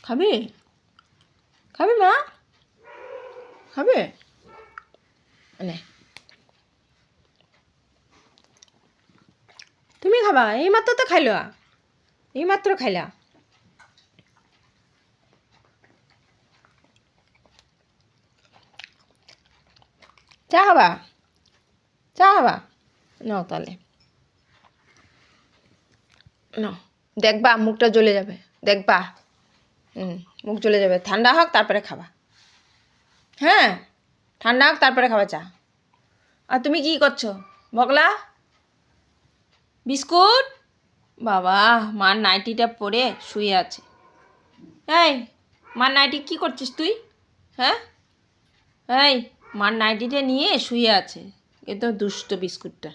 খাবে খাবে মা খাবে নে তুমি খাবা এইমাত্র তো খাইলা এইমাত্র খাইলা চা খাবা চা খাবা নাও তাহলে নাও দেখবা মুখটা জ্বলে যাবে দেখবা মুখ জ্বলে যাবে ঠান্ডা হোক তারপরে খাবা হ্যাঁ ঠান্ডা হোক তারপরে খাবা চা আর তুমি কি করছো বগলা বিস্কুট বাবা মার নাইটিটা পরে শুয়ে আছে এই মার নাইটি কি করছিস তুই হ্যাঁ এই মার নাইটিটা নিয়ে শুয়ে আছে এ তো দুষ্ট বিস্কুটটা